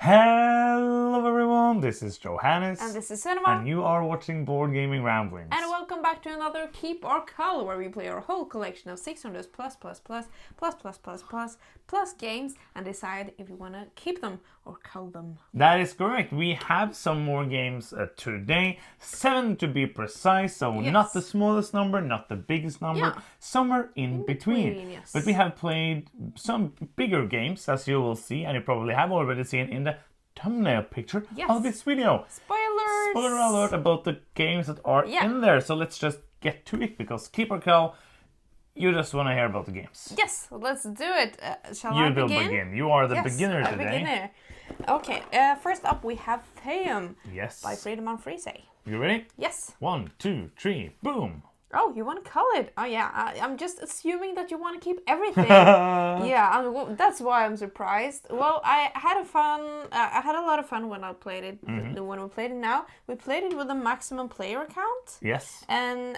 Hello everyone, this is Johannes. And this is Cinema. And you are watching Board Gaming Ramblings. And welcome back to another Keep or Cull, where we play our whole collection of 600 plus games and decide if we want to keep them or cull them. That is correct. We have some more games today. 7 to be precise, so Yes. not the smallest number, not the biggest number, Yeah. somewhere in between. Yes. But we have played some bigger games, as you will see, and you probably have already seen in the thumbnail picture Yes. of this video. Spoilers! Spoiler alert about the games that are in there. So let's just get to it, because Keep or Cull, you just want to hear about the games. Yes, let's do it. Shall You I will begin? begin. You are the Yes, beginner a today. beginner. Okay, first up we have Theum Yes. by Freedom and Freeze. You ready? Yes. 1, 2, 3, boom. Oh, you want to cull it? Oh yeah, I'm just assuming that you want to keep everything. Yeah, that's why I'm surprised. Well, I had a lot of fun when I played it. When we played it now, we played it with a maximum player count. Yes. And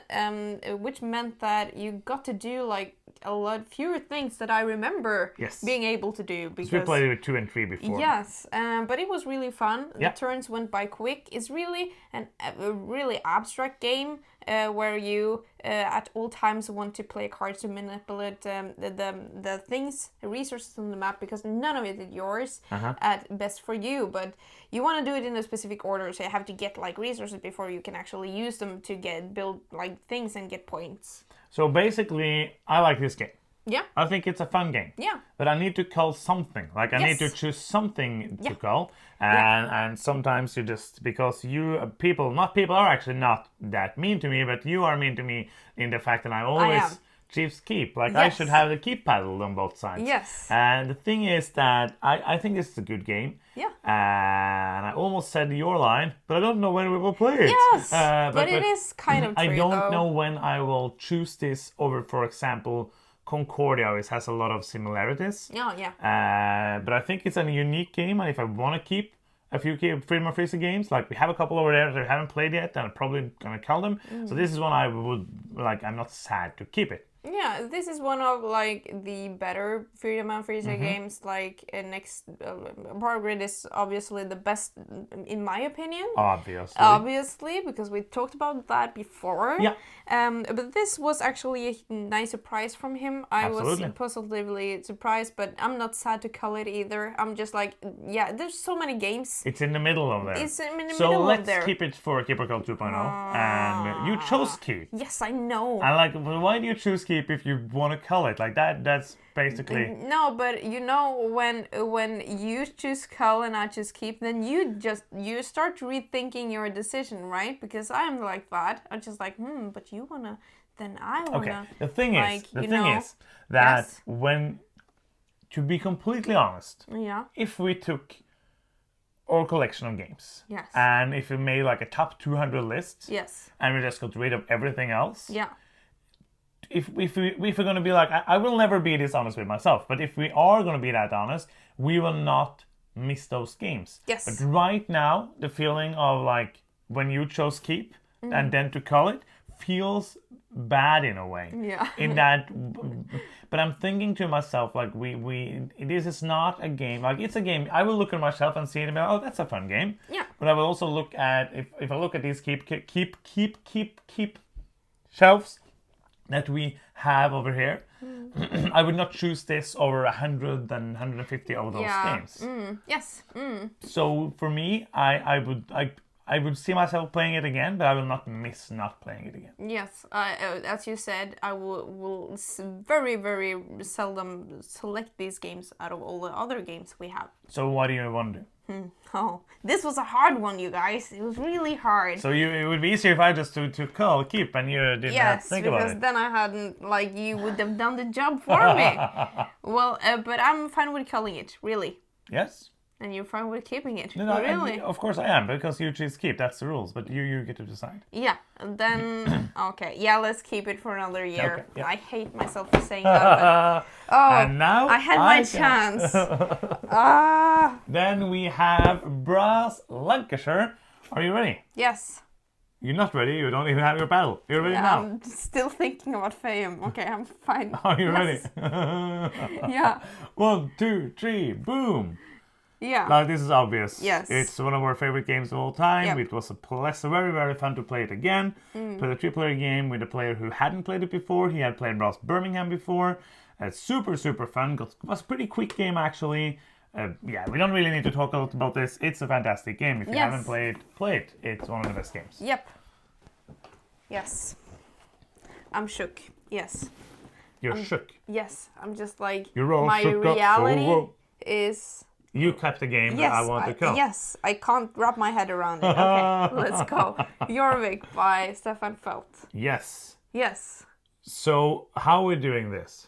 which meant that you got to do like a lot fewer things that I remember being able to do. Because we played it with 2 and 3 before. Yes, but it was really fun. Yeah. The turns went by quick. It's really a really abstract game where you at all times want to play cards to manipulate the things, the resources on the map, because none of it is yours at best for you. But you want to do it in a specific order, so you have to get like resources before you can actually use them to build like things and get points. So basically, I like this game. Yeah. I think it's a fun game. Yeah. But I need to cull something. Like, I need to choose something to cull. And sometimes you just, because people are actually not that mean to me, but you are mean to me in the fact that I always choose keep. Like, I should have the keep paddle on both sides. Yes. And the thing is that I think this is a good game. Yeah. And I almost said your line, but I don't know when we will play it. Yes. But it is kind of true, I don't though. know when I will choose this over, for example, Concordia always has a lot of similarities. Oh, yeah. But I think it's a unique game, and if I want to keep a few Freedom of Freeze games, like we have a couple over there that I haven't played yet, and I'm probably going to cull them. So this is one I would, like, I'm not sad to keep it. Yeah, this is one of like the better Freedom and Freezer games. Like next, Power Grid is obviously the best in my opinion. Obviously, because we talked about that before. Yeah. But this was actually a nice surprise from him. I was positively surprised, but I'm not sad to cull it either. I'm just like, yeah, there's so many games. It's in the middle of there. It's in the middle so of there. let's keep it for Keep or Cull 2.0. And you chose keep. Yes, I know. I like. Why do you choose keep if you want to cull it? Like that's basically. No, but you know when you choose cull and I choose keep, then you start rethinking your decision, right? Because I'm like that. I'm just like, but you wanna, then I wanna. Okay. The thing like, is that when, to be completely honest, if we took our collection of games, and if we made like a top 200 list, and we just got rid of everything else, if we're going to be like, I will never be this honest with myself, but if we are going to be that honest, we will not miss those games. Yes. But right now, the feeling of like when you chose keep and then to cull it feels bad in a way. Yeah. In that, but I'm thinking to myself like this is not a game. Like it's a game. I will look at myself and see it and be like, oh, that's a fun game. Yeah. But I will also look at if I look at these keep shelves that we have over here, I would not choose this over 100 and 150 of those games. Yes. So for me, I would see myself playing it again, but I will not miss not playing it again. Yes, as you said, I will very, very seldom select these games out of all the other games we have. So what do you want to do? Oh, this was a hard one, you guys. It was really hard. So it would be easier if I just to cull keep and you didn't have to think about it. Yes, because then I hadn't, like, you would have done the job for me. Well, but I'm fine with culling it, really. Yes. And you're fine with keeping it, no, really? Of course I am, because you choose keep. That's the rules, but you get to decide. Yeah, and then, okay, let's keep it for another year. Okay, yeah. I hate myself for saying that, but, and now I had my chance. Then we have Brass Lancashire. Are you ready? Yes. You're not ready. You don't even have your paddle. You're ready now. I'm still thinking about Fame. Okay, I'm fine. Are you ready? Yeah. 1, 2, 3, boom. Yeah. Like, this is obvious. Yes. It's one of our favorite games of all time. Yep. It was very, very fun to play it again. Play a 3-player game with a player who hadn't played it before. He had played Brass Birmingham before. It's super, super fun. It was a pretty quick game, actually. Yeah, we don't really need to talk a lot about this. It's a fantastic game. If you haven't played it, play it. It's one of the best games. Yep. Yes. I'm shook. Yes. You're shook. Yes. I'm just like, You're all my shook reality up. is... You kept the game that I want to kill. Yes. I can't wrap my head around it. Okay, let's go. Youre Awake by Stefan Feld. Yes. Yes. So, how are we doing this?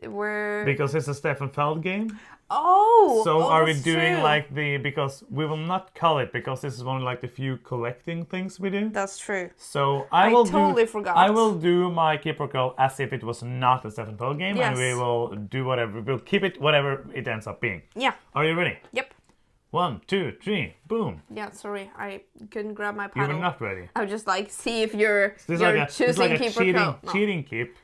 Because it's a Stefan Feld game? Oh! So are we doing true. like because we will not cull it because this is one of like the few collecting things we do. That's true. So I totally forgot. I will do my keep or cull as if it was not a Stefan Feld game, and we will do whatever. We'll keep it whatever it ends up being. Yeah. Are you ready? Yep. 1, 2, 3, boom. Yeah, sorry, I couldn't grab my paddle. You were not ready. I was just like, see if you're choosing like keep or cull. No. Cheating keep.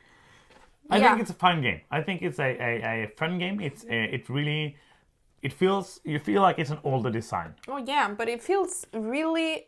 I think it's a fun game. I think it's a fun game. You feel like it's an older design. Oh yeah, but it feels really,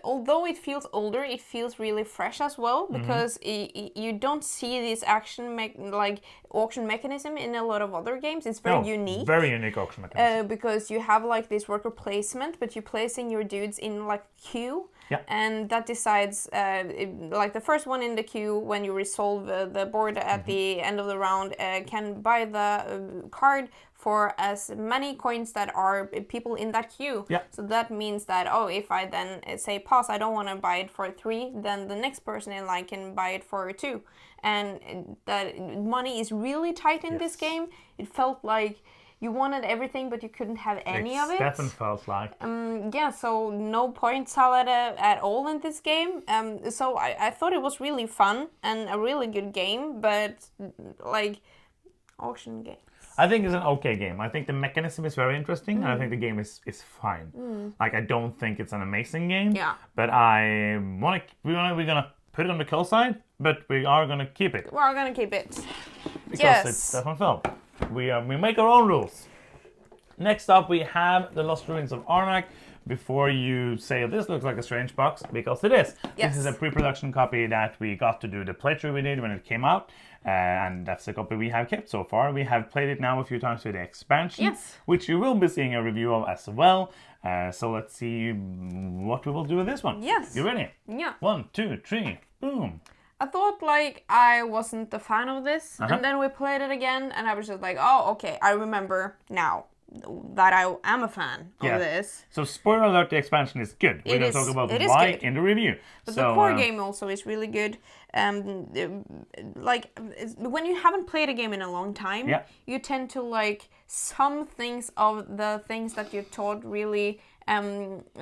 although it feels older, it feels really fresh as well, because you don't see this auction mechanism in a lot of other games. It's very unique. Very unique auction mechanism. Because you have like this worker placement, but you're placing your dudes in like queue. Yeah. And that decides, like the first one in the queue, when you resolve the board at the end of the round, can buy the card for as many coins that are people in that queue. Yeah. So that means that, if I then say pause, I don't want to buy it for 3, then the next person in line can buy it for 2. And that money is really tight in this game. It felt like you wanted everything, but you couldn't have any of it. It definitely felt like. So no point salad at all in this game. So I thought it was really fun and a really good game, but like auction games. I think it's an okay game. I think the mechanism is very interesting, and I think the game is fine. Like, I don't think it's an amazing game. Yeah. But we're gonna put it on the cull side, but we are gonna keep it. We're gonna keep it. Because it's Stefan Feld. We make our own rules. Next up, we have the Lost Ruins of Arnak. Before you say this looks like a strange box, because it is. Yes. This is a pre-production copy that we got to do the playthrough we did when it came out. And that's the copy we have kept so far. We have played it now a few times with the expansion, which you will be seeing a review of as well. So let's see what we will do with this one. Yes. You ready? Yeah. 1, 2, 3, boom. I thought like I wasn't a fan of this, and then we played it again, and I was just like, oh, okay, I remember now that I am a fan of this. So spoiler alert, the expansion is good. We're going to talk about why in the review. But the core game also is really good. Like when you haven't played a game in a long time, you tend to like some things of the things that you taught really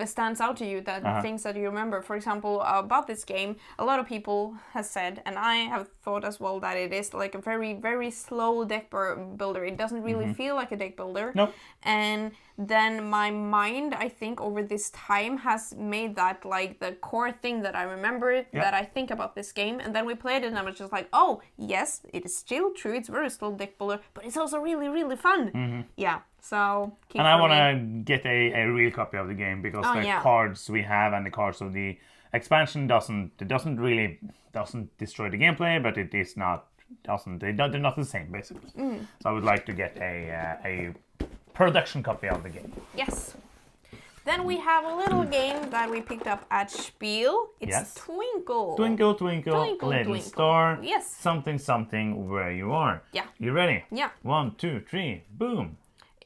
stands out to you, that things that you remember. For example, about this game, a lot of people have said, and I have thought as well, that it is like a very, very slow deck builder. It doesn't really feel like a deck builder. Nope. And then my mind, I think, over this time has made that like the core thing that I remember, that I think about this game. And then we played it, and I was just like, oh, yes, it is still true. It's very slow deck builder, but it's also really, really fun. Yeah. So and I want to get a real copy of the game, because the cards we have and the cards of the expansion doesn't destroy the gameplay, but it is not they're not the same basically. So I would like to get a production copy of the game. Yes. Then we have a little game that we picked up at Spiel. It's Twinkle. Twinkle, twinkle, little star. Yes. Something, something, where you are. Yeah. You ready? Yeah. 1, 2, 3, boom.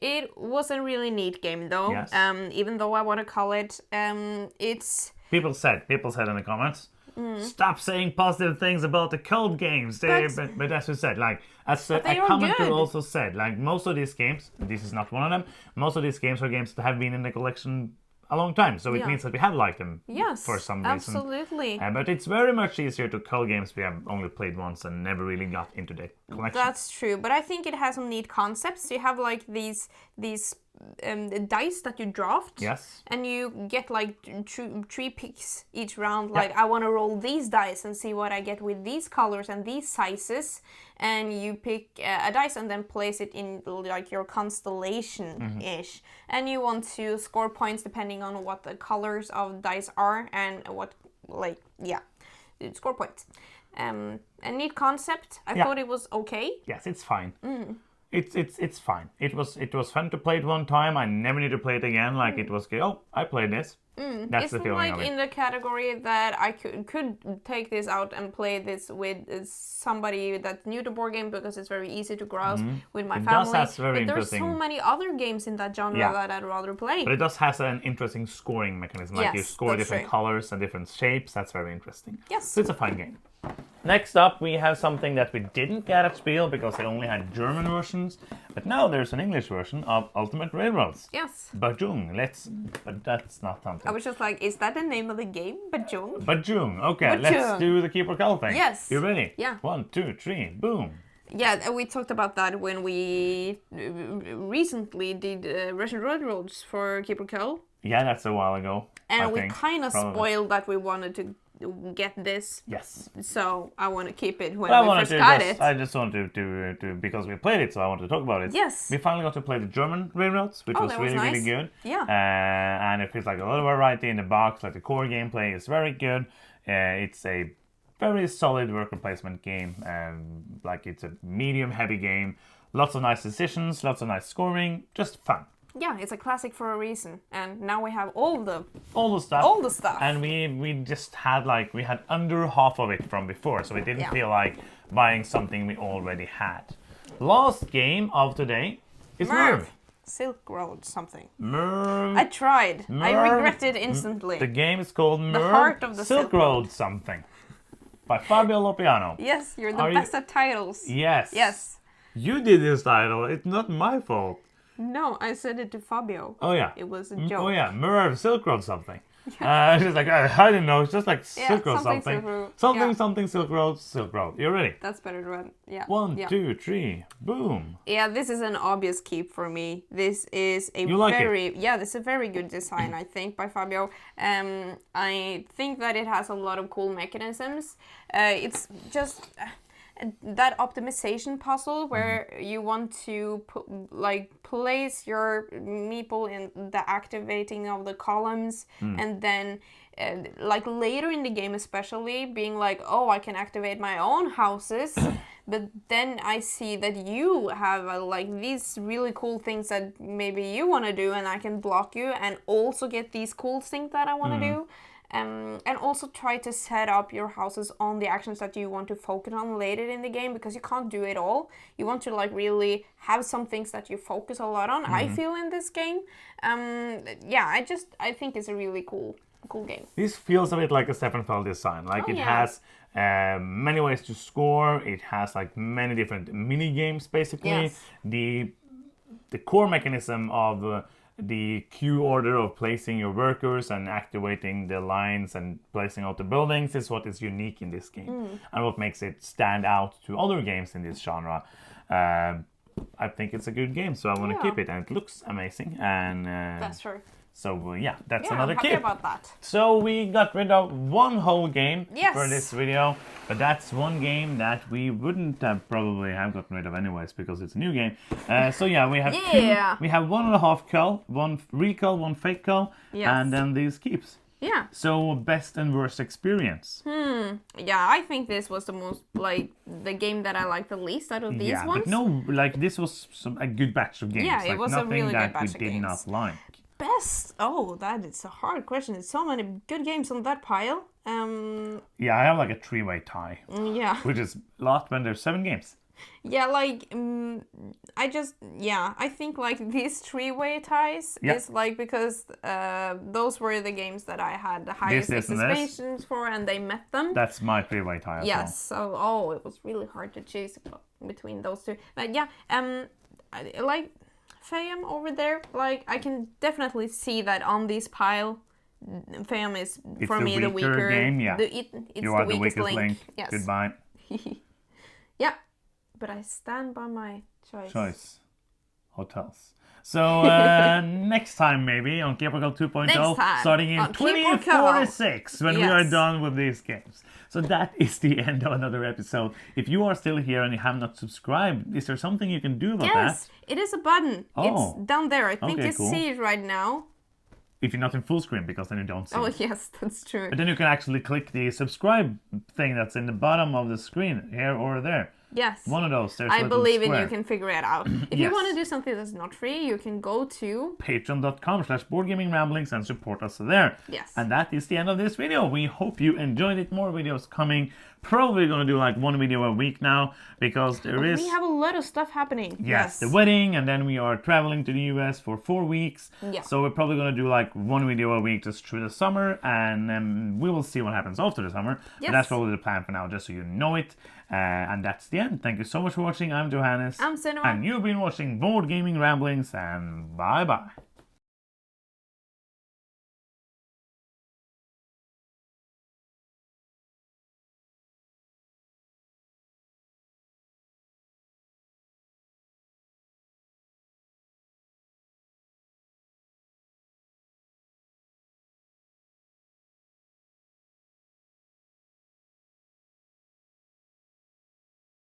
It was a really neat game, though. Yes. Even though I want to call it, it's... People said in the comments, stop saying positive things about the cold games. But as we said, like, as a commenter also said, like, most of these games, this is not one of them, most of these games are games that have been in the collection a long time, so it means that we have liked them for some reason. Absolutely. But it's very much easier to cull games we have only played once and never really got into the collection. That's true, but I think it has some neat concepts. You have like these dice that you draft. Yes. And you get like three picks each round. Like, I want to roll these dice and see what I get with these colors and these sizes. And you pick a dice and then place it in like your constellation-ish. And you want to score points depending on what the colors of dice are and what, like, score points. A neat concept. I thought it was okay. Yes, it's fine. It's fine. It was fun to play it one time. I never need to play it again. Like it was, I played this. That's the feeling of it. It's like in the category that I could take this out and play this with somebody that's new to board game because it's very easy to grasp with my family. But there's so many other games in that genre that I'd rather play. But it does has an interesting scoring mechanism. Like you score different colors and different shapes. That's very interesting. Yes. So it's a fun game. Next up, we have something that we didn't get at Spiel because they only had German versions. But now there's an English version of Ultimate Railroads. Yes. Bajung. But that's not something. I was just like, is that the name of the game? Bajung? Bajung. Okay, let's do the Keeper Cull thing. Yes. You ready? Yeah. 1, 2, 3, boom. Yeah, we talked about that when we recently did Russian Railroads for Keeper Cull. Yeah, that's a while ago. And we kind of spoiled that we wanted to get this. Yes. So I want to keep it when we first got it. I just wanted to because we played it, so I wanted to talk about it. Yes. We finally got to play the German railroads, which was really, nice. really good. Yeah. And it feels like a lot of variety in the box. Like the core gameplay is very good. It's a very solid worker placement game. Like it's a medium heavy game. Lots of nice decisions, lots of nice scoring, just fun. Yeah, it's a classic for a reason, and now we have all the stuff. And we just had we had under half of it from before, so we didn't feel like buying something we already had. Last game of today is Merv. Silk Road something. Merv. I tried. I regretted instantly. The game is called Merv. The Heart of the Silk Road something. By Fabio Lopiano. Yes, you're the best at titles. Yes. Yes. You did this title. It's not my fault. No, I said it to Fabio. Oh, yeah. It was a joke. Oh, yeah. Merv, Silk Road something. She's like, I don't know. It's just like Silk Road something. Something, Silk Road. You ready? That's better to run. Yeah. 1, 2, 3. Boom. Yeah, this is an obvious keep for me. This is a this is a very good design, I think, by Fabio. I think that it has a lot of cool mechanisms. It's just that optimization puzzle where you want to place your meeple in the activating of the columns and then later in the game especially being like, oh, I can activate my own houses. But then I see that you have these really cool things that maybe you want to do and I can block you and also get these cool things that I want to do. And also try to set up your houses on the actions that you want to focus on later in the game, because you can't do it all. You want to really have some things that you focus a lot on, I feel, in this game. I think it's a really cool game. This feels a bit like a Steppenfeld design. It has many ways to score. It has many different mini games basically. Yes. The core mechanism of the queue order of placing your workers and activating the lines and placing out the buildings is what is unique in this game and what makes it stand out to other games in this genre. I think it's a good game, so I want to keep it, and it looks amazing. And that's true. So that's another I'm happy keep. About that. So we got rid of one whole game for this video, but that's one game that we wouldn't probably have gotten rid of anyways because it's a new game. We have we have 1.5 Cull, one real Cull, one fake Cull, and then these keeps. Yeah. So best and worst experience. Yeah, I think this was the most the game that I liked the least out of these ones. But no, this was a good batch of games. Yeah, it was a really good batch of games. Nothing that we did not like. Best? Oh, that is a hard question. There's so many good games on that pile. Yeah, I have a 3-way tie. Yeah. Which is a lot when there's 7 games. Yeah, I think these 3-way ties is because those were the games that I had the highest expectations for, and they met them. That's my 3-way tie as well. Yes, so it was really hard to choose between those two. But yeah, Fayam over there, I can definitely see that on this pile, Fayam is for me the weaker game. Yeah, you are the weakest link. Yes. Goodbye. Yeah, but I stand by my choice. Hotels. So next time maybe on Capricorn 2.0, starting in 2046 when we are done with these games. So that is the end of another episode. If you are still here and you have not subscribed, is there something you can do about that? Yes, it is a button. It's down there. I think you see it right now. If you're not in full screen, because then you don't see it. Oh, yes, that's true. But then you can actually click the subscribe thing that's in the bottom of the screen, here or there. Yes. One of those. I believe in you can figure it out. If you want to do something that's not free, you can go to patreon.com/boardgamingramblings and support us there. Yes. And that is the end of this video. We hope you enjoyed it. More videos coming. Probably going to do like one video a week now because we have a lot of stuff happening. Yes, the wedding, and then we are traveling to the US for 4 weeks. Yeah. So we're probably going to do like one video a week just through the summer, and we will see what happens after the summer. Yes. But that's probably the plan for now, just so you know it. And that's the end. Thank you so much for watching. I'm Johannes. I'm Cinema. And you've been watching Board Gaming Ramblings, and bye-bye.